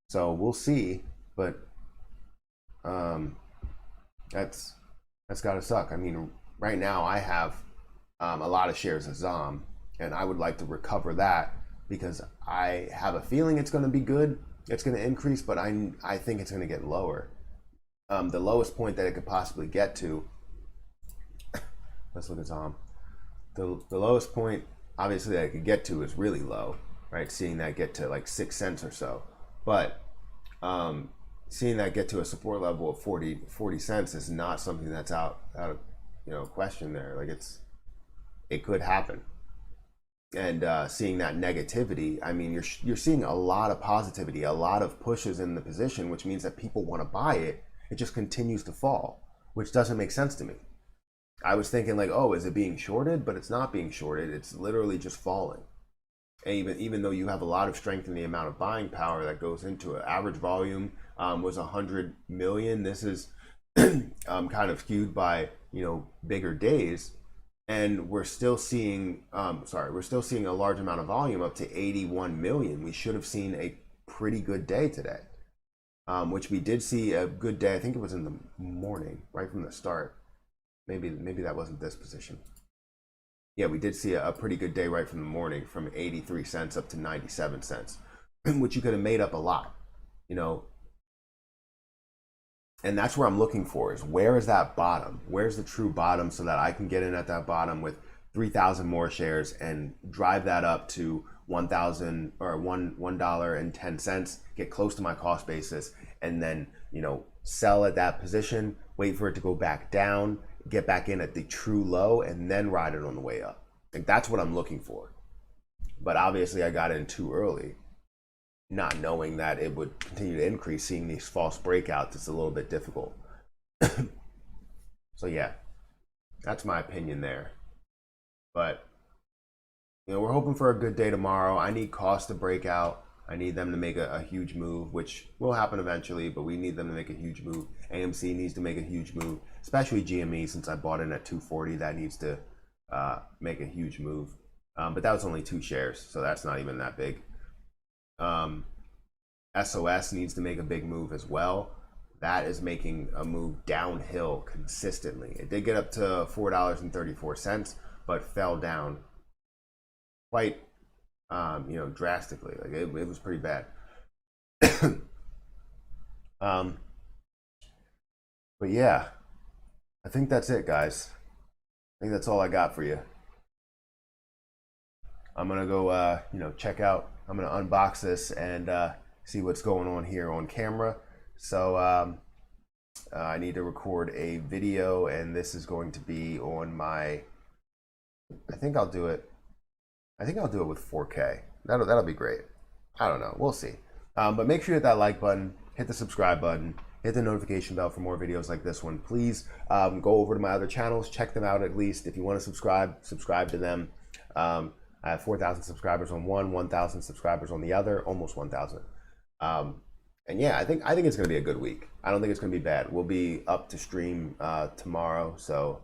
So we'll see, but that's gotta suck. I mean, right now I have a lot of shares of ZOM, and I would like to recover that because I have a feeling it's going to be good. It's going to increase, but I think it's going to get lower. The lowest point that it could possibly get to, let's look at ZOM. The lowest point, obviously, that it could get to is really low, right? Seeing that get to like 6 cents or so. But seeing that get to a support level of 40 cents is not something that's out of question there. Like it could happen. And seeing that negativity, I mean, you're seeing a lot of positivity, a lot of pushes in the position, which means that people want to buy it. It just continues to fall, which doesn't make sense to me. I was thinking like, oh, is it being shorted? But it's not being shorted. It's literally just falling. And even though you have a lot of strength in the amount of buying power that goes into it. Average volume was 100 million. This is kind of skewed by bigger days. and we're still seeing we're still seeing a large amount of volume up to 81 million. We should have seen a pretty good day today, which we did see a good day. I think it was in the morning, right from the start. Maybe that wasn't this position. Yeah, we did see a pretty good day right from the morning, from 83 cents up to 97 cents, which you could have made up a lot, you know. And that's where I'm looking for, is where is that bottom? Where's the true bottom, so that I can get in at that bottom with 3,000 more shares and drive that up to 1,000 or $1.10, get close to my cost basis, and then, you know, sell at that position, wait for it to go back down, get back in at the true low, and then ride it on the way up. Like, that's what I'm looking for. But obviously I got in too early, not knowing that it would continue to increase. Seeing these false breakouts, it's a little bit difficult. So yeah, that's my opinion there. But, you know, we're hoping for a good day tomorrow. I need cost to break out. I need them to make a huge move, which will happen eventually, but we need them to make a huge move. AMC needs to make a huge move, especially GME, since I bought in at 240. That needs to make a huge move. But that was only 2 shares, so that's not even that big. SOS needs to make a big move as well. That is making a move downhill consistently. It did get up to $4.34, but fell down quite, you know, drastically. Like, it was pretty bad. But yeah, I think that's it, guys. I think that's all I got for you. I'm gonna go, you know, check out. I'm gonna unbox this and see what's going on here on camera. So I need to record a video, and this is going to be on my. I think I'll do it with 4K. That'll be great. I don't know. We'll see. But make sure you hit that like button, hit the subscribe button, hit the notification bell for more videos like this one. Please go over to my other channels, check them out at least. If you want to subscribe to them. I have 4,000 subscribers on one, 1,000 subscribers on the other, almost 1,000. And yeah, I think it's going to be a good week. I don't think it's going to be bad. We'll be up to stream tomorrow, so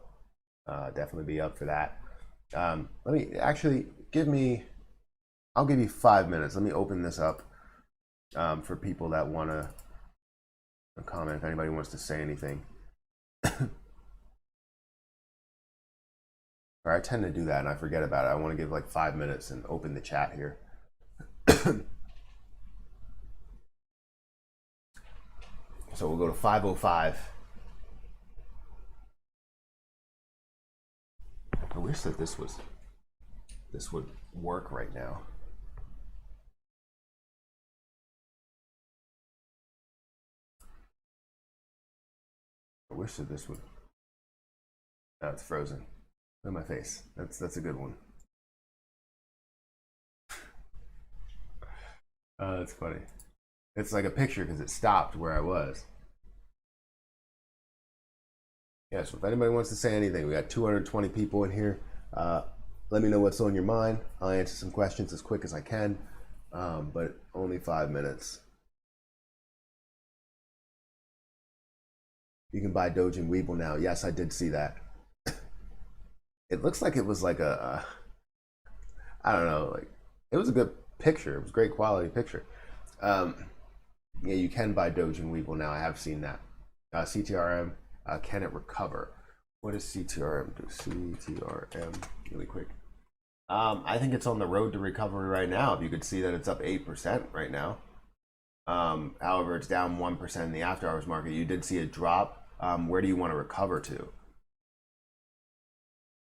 definitely be up for that. Let me actually I'll give you 5 minutes. Let me open this up for people that want to comment, if anybody wants to say anything. Or I tend to do that and I forget about it. I want to give like 5 minutes and open the chat here. So we'll go to 5:05. I wish that this would work right now. I wish that this would. Oh, it's frozen. Look at my face. That's a good one. That's funny. It's like a picture because it stopped where I was. Yeah, so if anybody wants to say anything, we got 220 people in here. Let me know what's on your mind. I'll answer some questions as quick as I can, but only 5 minutes. You can buy Doge and Weeble now. Yes, I did see that. It looks like it was like I don't know, like it was a good picture. It was a great quality picture. Yeah, you can buy Doge and Weeble now. I have seen that. CTRM, can it recover? What does CTRM do? CTRM, really quick. I think it's on the road to recovery right now. If you could see that it's up 8% right now. However, it's down 1% in the after hours market. You did see a drop. Where do you want to recover to?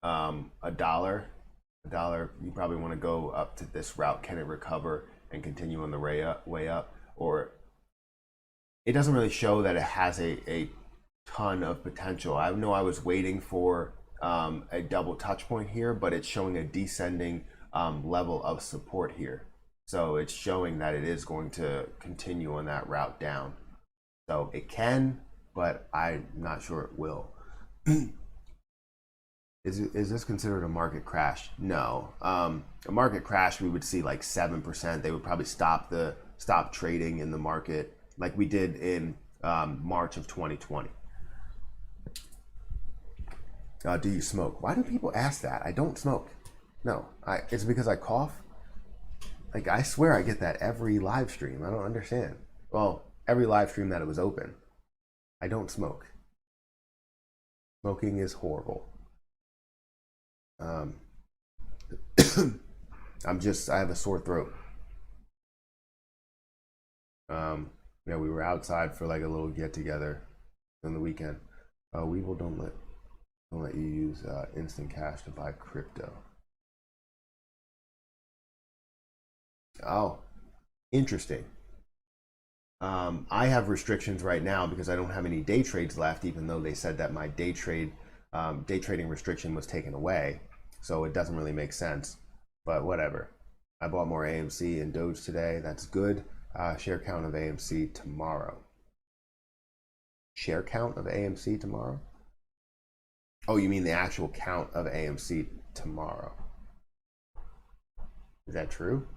$1. You probably want to go up to this route. Can it recover and continue on the way up? Or it doesn't really show that it has a ton of potential. I know I was waiting for a double touch point here, but it's showing a descending level of support here. So it's showing that it is going to continue on that route down. So it can, but I'm not sure it will. Is this considered a market crash? No. A market crash, we would see like 7%. They would probably stop trading in the market like we did in March of 2020. Do you smoke? Why do people ask that? I don't smoke. No, it's because I cough. Like, I swear I get that every live stream. I don't understand. Well, every live stream that it was open. I don't smoke. Smoking is horrible. I have a sore throat. We were outside for like a little get together on the weekend. Weevil don't let you use instant cash to buy crypto. Oh, interesting. I have restrictions right now because I don't have any day trades left, even though they said that my day trading restriction was taken away. So it doesn't really make sense, but whatever. I bought more AMC and Doge today. That's good. Share count of AMC tomorrow. Share count of AMC tomorrow? Oh, you mean the actual count of AMC tomorrow? Is that true?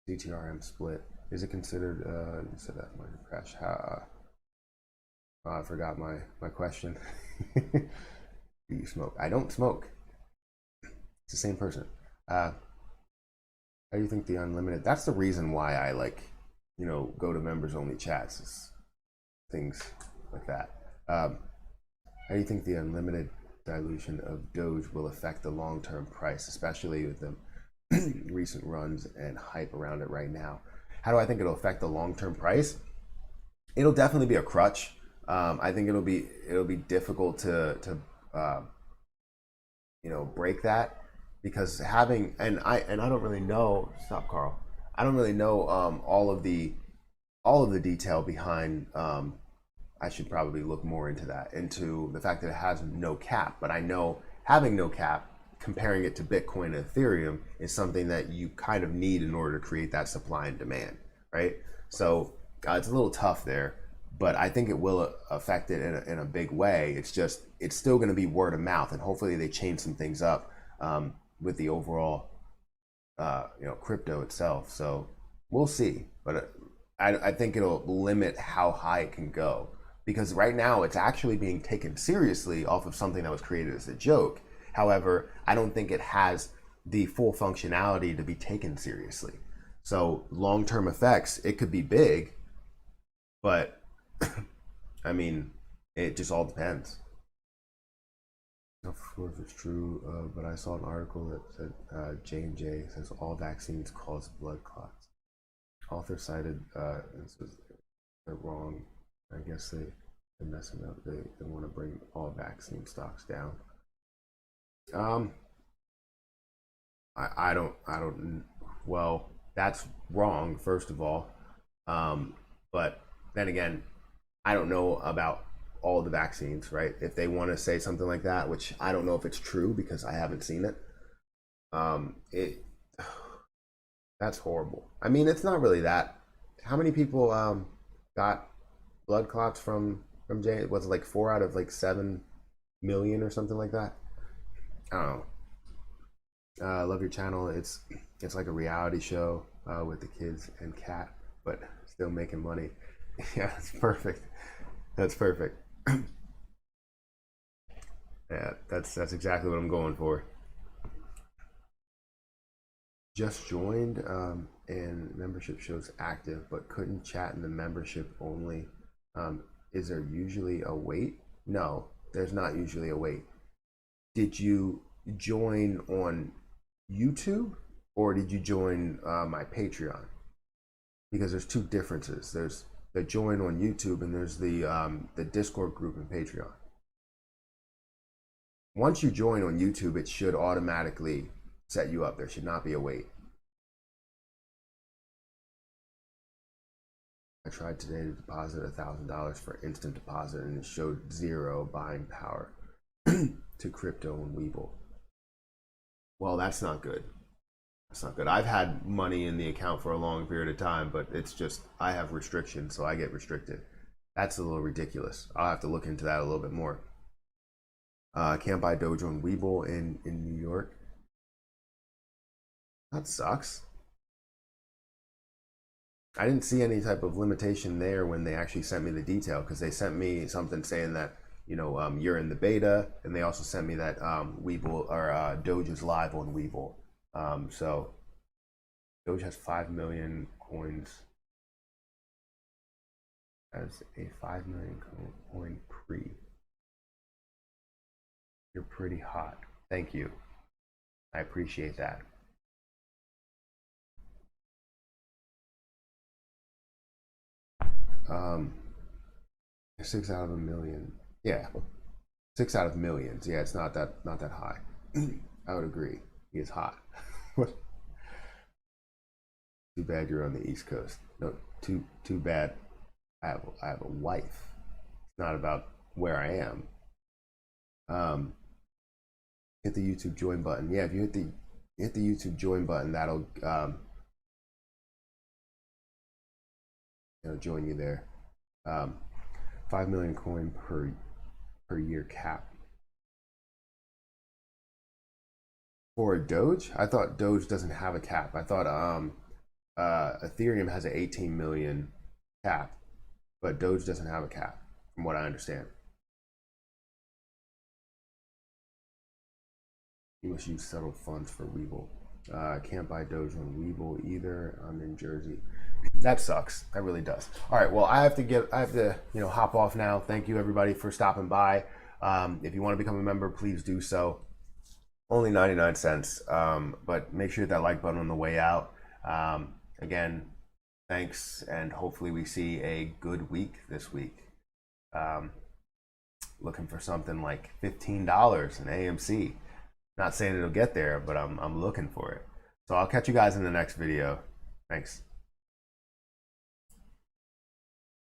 CTRM split. Is it considered, you said that might crash. I forgot my question. Do you smoke? I don't smoke. It's the same person. How do you think the unlimited, that's the reason why I go to members only chats, is things like that. How do you think the unlimited dilution of Doge will affect the long-term price, especially with the recent runs and hype around it right now? How do I think it'll affect the long-term price? It'll definitely be a crutch. I think it'll be difficult to break that, because having, and I don't really know, stop Carl, I don't really know all of the detail behind, I should probably look more into that, into the fact that it has no cap. But I know having no cap, comparing it to Bitcoin and Ethereum, is something that you kind of need in order to create that supply and demand, right? So it's a little tough there, but I think it will affect it in a big way. It's still going to be word of mouth, and hopefully they change some things up with the overall crypto itself. So we'll see, but I think it'll limit how high it can go, because right now it's actually being taken seriously off of something that was created as a joke. However, I don't think it has the full functionality to be taken seriously. So long-term effects, it could be big, but I mean, it just all depends. Of course it's true, but I saw an article that said J&J says all vaccines cause blood clots. Author cited, this is, they're wrong. I guess they're messing up. They want to bring all vaccine stocks down. I don't, well, that's wrong, first of all. But then again, I don't know about all the vaccines, right? If they want to say something like that, which I don't know if it's true because I haven't seen it. That's horrible. I mean, it's not really that. How many people got blood clots from J? Was it like 4 out of like 7 million or something like that? I don't know. I love your channel. It's like a reality show with the kids and cat, but still making money. Yeah, that's perfect. That's perfect. Yeah, that's exactly what I'm going for. Just joined and membership shows active, but couldn't chat in the membership only. Is there usually a wait? No, there's not usually a wait. Did you join on YouTube or did you join my Patreon? Because there's two differences. There's the join on YouTube and there's the Discord group and Patreon. Once you join on YouTube, it should automatically set you up. There should not be a wait. I tried today to deposit $1,000 for instant deposit and it showed 0 buying power to crypto and Webull. Well, that's not good. That's not good. I've had money in the account for a long period of time, but it's just, I have restrictions, so I get restricted. That's a little ridiculous. I'll have to look into that a little bit more. Can't buy Doge on Webull in New York. That sucks. I didn't see any type of limitation there when they actually sent me the detail, because they sent me something saying that, you know, you're in the beta, and they also sent me that Webull or Doge is live on Webull. So Doge has 5 million coins, as a 5 million coin pre. You're pretty hot. Thank you. I appreciate that. Um, 6 out of a million. Yeah, 6 out of millions. Yeah, it's not that high. I would agree. He is hot. Too bad you're on the East Coast. No, too bad. I have a wife. It's not about where I am. Hit the YouTube join button. Yeah, if you hit the YouTube join button, that'll it'll join you there. 5 million coin per year cap for Doge. I thought Doge doesn't have a cap. I thought Ethereum has an 18 million cap, but Doge doesn't have a cap, from what I understand. You must use settled funds for Webull. Can't buy Doge on Webull either. I'm in Jersey. That sucks. That really does. All right. Well, I have to hop off now. Thank you everybody for stopping by. If you want to become a member, please do so. Only 99 cents. But make sure you hit that like button on the way out. Again, thanks, and hopefully we see a good week this week. Looking for something like $15 in AMC. Not saying it'll get there, but I'm looking for it. So I'll catch you guys in the next video. Thanks.